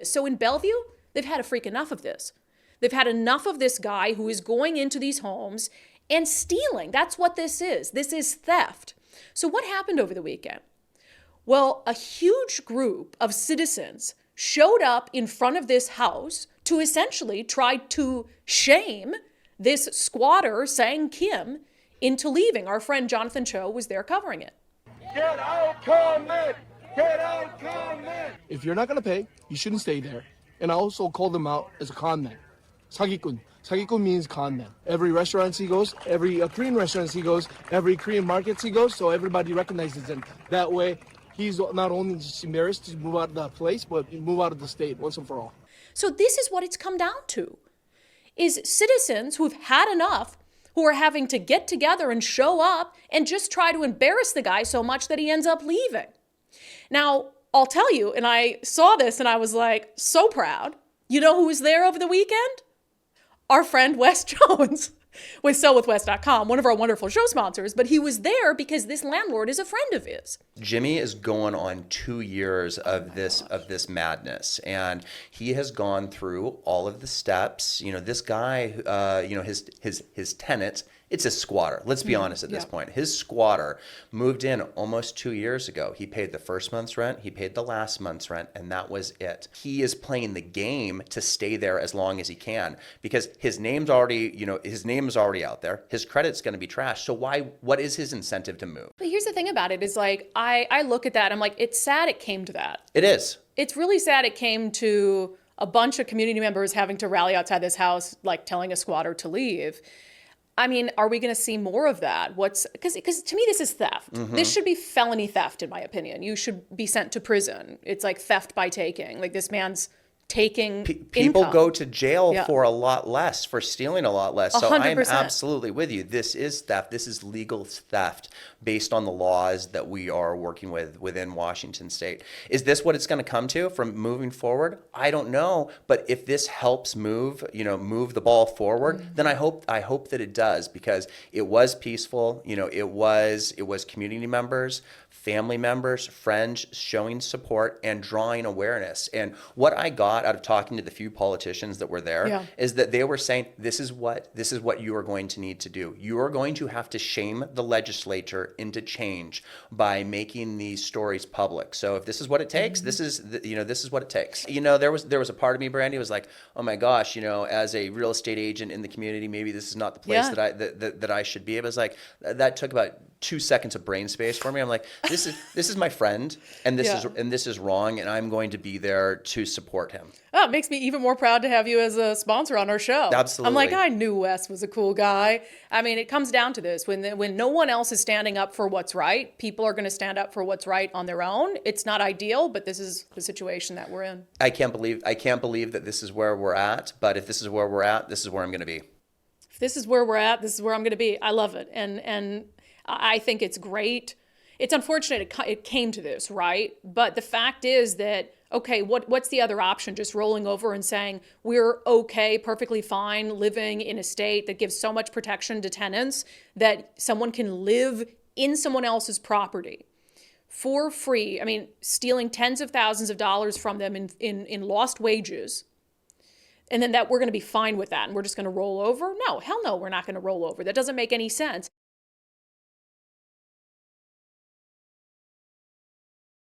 is. So in Bellevue, they've had a freak enough of this. They've had enough of this guy who is going into these homes and stealing. That's what this is. This is theft. So what happened over the weekend? Well, a huge group of citizens showed up in front of this house to essentially try to shame this squatter, Sang Kim, into leaving. Our friend Jonathan Cho was there covering it. Get out, comment! Get out, comment! If you're not going to pay, you shouldn't stay there. And I also call them out as a con man. 사기꾼. 사기꾼 means con man. Every restaurant he goes, every Korean restaurant he goes, every Korean market he goes, so everybody recognizes him. That way, he's not only just embarrassed to move out of the place, but move out of the state once and for all. So this is what it's come down to, is citizens who've had enough, who are having to get together and show up and just try to embarrass the guy so much that he ends up leaving. Now, I'll tell you, and I saw this and I was like, so proud. You know who was there over the weekend? Our friend Wes Jones with sellwithwes.com, one of our wonderful show sponsors, but he was there because this landlord is a friend of his. Jimmy is going on 2 years of this madness, and he has gone through all of the steps. You know, this guy, his tenant, it's a squatter. Let's be honest at this point. His squatter moved in almost 2 years ago. He paid the first month's rent, he paid the last month's rent, and that was it. He is playing the game to stay there as long as he can because his name's already, his name is already out there. His credit's going to be trashed. So what is his incentive to move? But here's the thing about it is like, I look at that, I'm like, it's sad it came to that. It is. It's really sad it came to a bunch of community members having to rally outside this house, like telling a squatter to leave. I mean, are we going to see more of that? Because to me, this is theft. This should be felony theft, in my opinion. You should be sent to prison. It's like theft by taking. Like this man's taking people income. Go to jail for a lot less, for stealing a lot less. So 100%. I'm absolutely with you. This is theft. This is legal theft based on the laws that we are working with within Washington State. Is this what it's going to come to from moving forward? I don't know. But if this helps move the ball forward, then I hope that it does, because it was peaceful. It was community members, family members, friends showing support and drawing awareness. And what I got out of talking to the few politicians that were there is that they were saying, this is what you are going to need to do. You are going to have to shame the legislature into change by making these stories public. So if this is what it takes, this is what it takes. There was a part of me, Brandi, was like, oh my gosh, as a real estate agent in the community, maybe this is not the place that I should be. It was like, that took about 2 seconds of brain space for me. I'm like, this is my friend, and this is wrong, and I'm going to be there to support him. Oh, it makes me even more proud to have you as a sponsor on our show. Absolutely. I'm like, I knew Wes was a cool guy. I mean, it comes down to this. When no one else is standing up for what's right, people are going to stand up for what's right on their own. It's not ideal, but this is the situation that we're in. I can't believe that this is where we're at, but if this is where we're at, this is where I'm going to be. If this is where we're at, this is where I'm going to be. I love it. And I think it's great. It's unfortunate it came to this, right? But the fact is that, okay, what's the other option? Just rolling over and saying, we're okay, perfectly fine, living in a state that gives so much protection to tenants that someone can live in someone else's property for free. I mean, stealing tens of thousands of dollars from them in lost wages. And then that we're going to be fine with that and we're just going to roll over? No, hell no, we're not going to roll over. That doesn't make any sense.